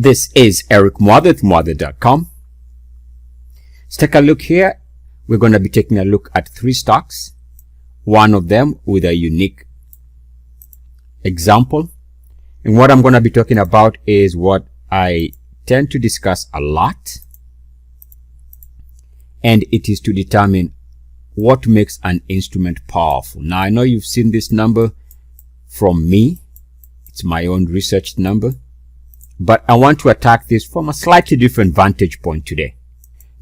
This is Eric Muathe at Muathe.com. Let's take a look here. We're going to be taking a look at 3 stocks, one of them with a unique example. And what I'm going to be talking about is what I tend to discuss a lot, and it is to determine what makes an instrument powerful. Now, I know you've seen this number from me. It's my own research number, but I want to attack this from a slightly different vantage point today.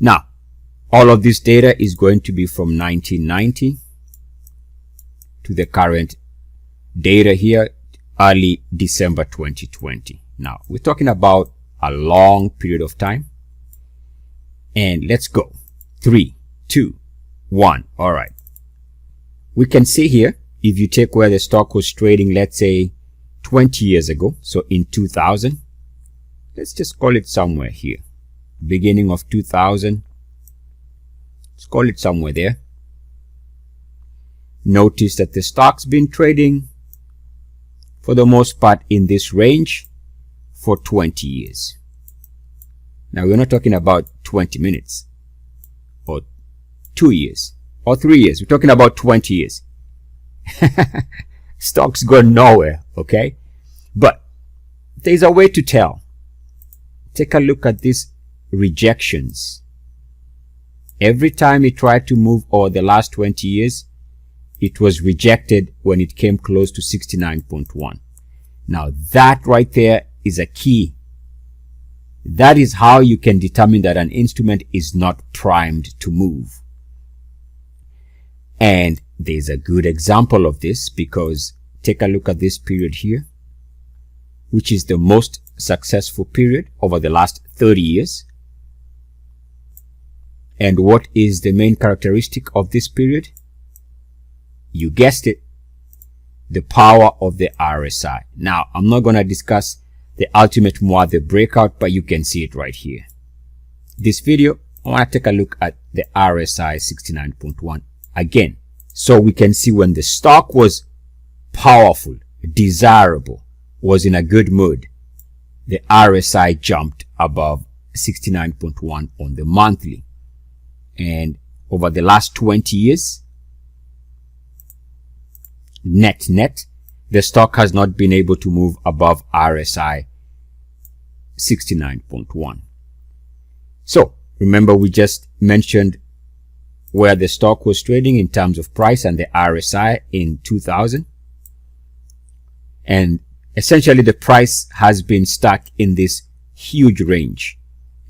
Now, all of this data is going to be from 1990 to the current data here, early December 2020. Now, we're talking about a long period of time. And let's go. 3, 2, 1. All right. We can see here, if you take where the stock was trading, let's say 20 years ago, so in 2000, let's just call it somewhere here, beginning of 2000, let's call it somewhere there. Notice that the stock's been trading for the most part in this range for 20 years. Now, we're not talking about 20 minutes or 2 years or 3 years. We're talking about 20 years. Stocks go nowhere, okay? But there's a way to tell. Take a look at these rejections. Every time it tried to move over the last 20 years, it was rejected when it came close to 69.1. Now, that right there is a key. That is how you can determine that an instrument is not primed to move. And there's a good example of this, because take a look at this period here, which is the most successful period over the last 30 years. And what is the main characteristic of this period? You guessed it, the power of the RSI. Now, I'm not going to discuss the ultimate Muathe breakout, but you can see it right here. This video, I want to take a look at the RSI 69.1 again, so we can see when the stock was powerful, desirable, was in a good mood, the RSI jumped above 69.1 on the monthly. And over the last 20 years, net, the stock has not been able to move above RSI 69.1. So remember, we just mentioned where the stock was trading in terms of price and the RSI in 2000. And essentially the price has been stuck in this huge range.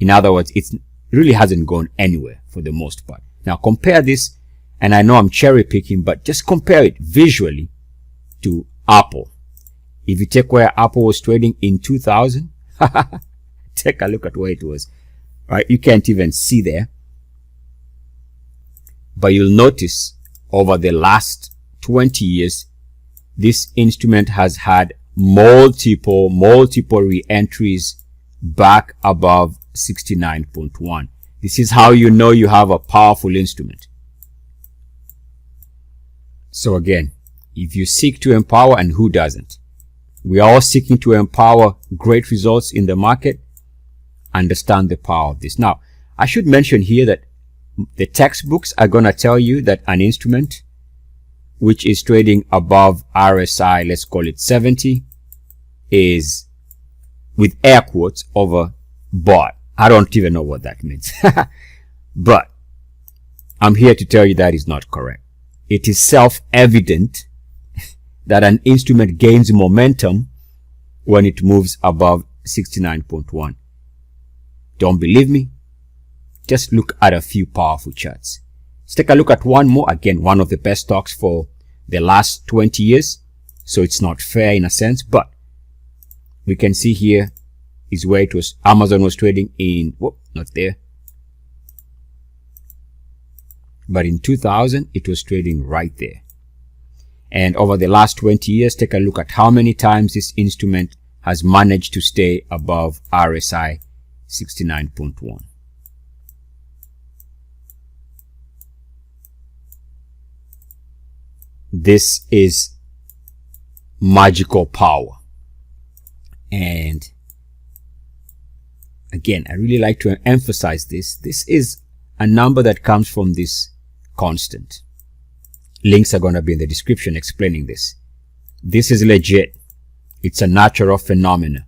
In other words, it really hasn't gone anywhere for the most part. Now compare this, and I know I'm cherry picking, but just compare it visually to Apple. If you take where Apple was trading in 2000, take a look at where it was. Right? You can't even see there. But you'll notice over the last 20 years, this instrument has had multiple re-entries back above 69.1. This is how you know you have a powerful instrument. So again, if you seek to empower, and who doesn't? We are all seeking to empower great results in the market. Understand the power of this. Now, I should mention here that the textbooks are going to tell you that an instrument which is trading above RSI, let's call it 70, is, with air quotes, overbought. I don't even know what that means. But I'm here to tell you that is not correct. It is self-evident that an instrument gains momentum when it moves above 69.1. Don't believe me? Just look at a few powerful charts. Let's take a look at one more. Again, one of the best stocks for the last 20 years. So it's not fair in a sense, but we can see here is where it was. Amazon was trading in, whoop, not there. But in 2000, it was trading right there. And over the last 20 years, take a look at how many times this instrument has managed to stay above RSI 69.1. This is magical power. And again, I really like to emphasize this. This is a number that comes from this constant. Links are going to be in the description explaining this. This is legit. It's a natural phenomenon.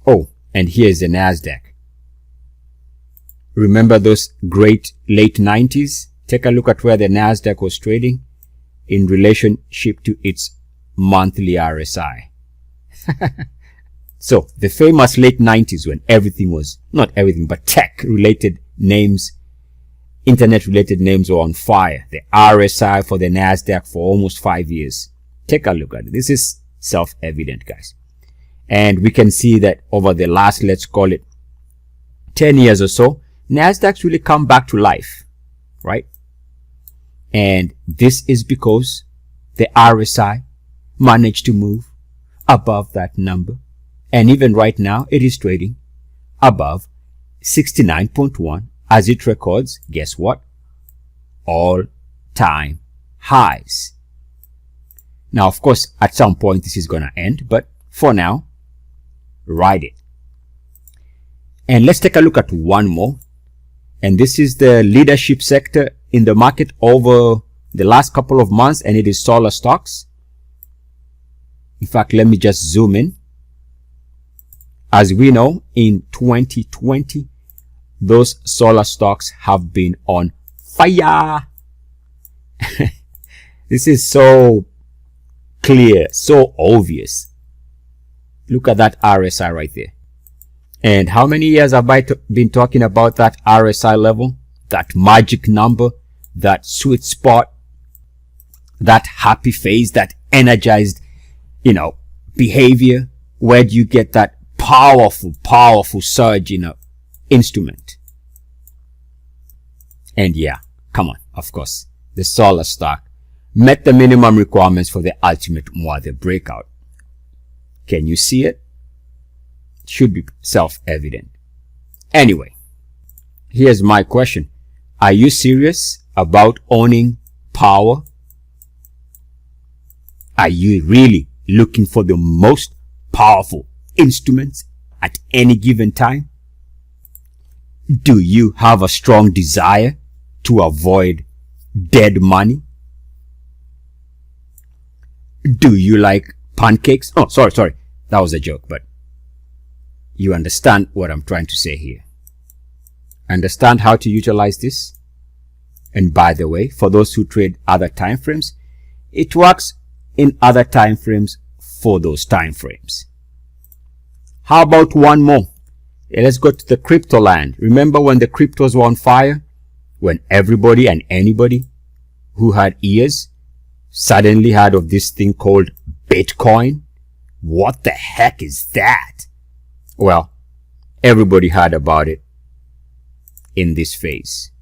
Oh, and here's the NASDAQ. Remember those great late 90s? Take a look at where the NASDAQ was trading in relationship to its monthly RSI. So, the famous late 90s when everything was, not everything, but tech-related names, internet-related names were on fire. The RSI for the NASDAQ for almost 5 years. Take a look at it. This is self-evident, guys. And we can see that over the last, let's call it 10 years or so, NASDAQ's really come back to life, right? And this is because the RSI managed to move above that number. And even right now, it is trading above 69.1 as it records, guess what? All-time highs. Now, of course, at some point, this is going to end. But for now, ride it. And let's take a look at one more. And this is the leadership sector in the market over the last couple of months. And it is solar stocks. In fact, let me just zoom in. As we know, in 2020, those solar stocks have been on fire. This is so clear, so obvious. Look at that RSI right there. And how many years have I been talking about that RSI level? That magic number, that sweet spot, that happy phase, that energized, behavior. Where do you get that powerful surge in an instrument? And yeah, come on, of course, the solar stock met the minimum requirements for the ultimate Muathe breakout. Can you see it? Should be self-evident. Anyway, here's my question. Are you serious about owning power? Are you really looking for the most powerful instruments at any given time? Do you have a strong desire to avoid dead money? Do you like pancakes? Oh, sorry. That was a joke, but you understand what I'm trying to say here. Understand how to utilize this? And by the way, for those who trade other time frames, it works in other time frames for those time frames. How about one more? Let's go to the crypto land. Remember when the cryptos were on fire? When everybody and anybody who had ears suddenly heard of this thing called Bitcoin? What the heck is that? Well, everybody heard about it in this phase.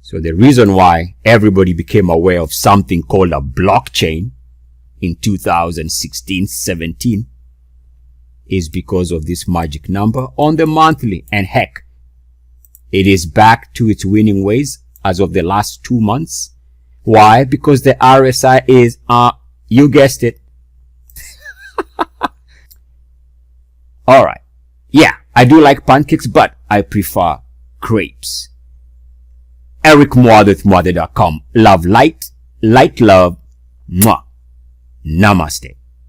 So the reason why everybody became aware of something called a blockchain in 2016-17 is because of this magic number on the monthly. And heck, it is back to its winning ways as of the last 2 months. Why? Because the RSI is, you guessed it. Alright. Yeah, I do like pancakes, but I prefer crepes. Eric Muathe, Muathe.com. Love light, light love. Mwah. Namaste.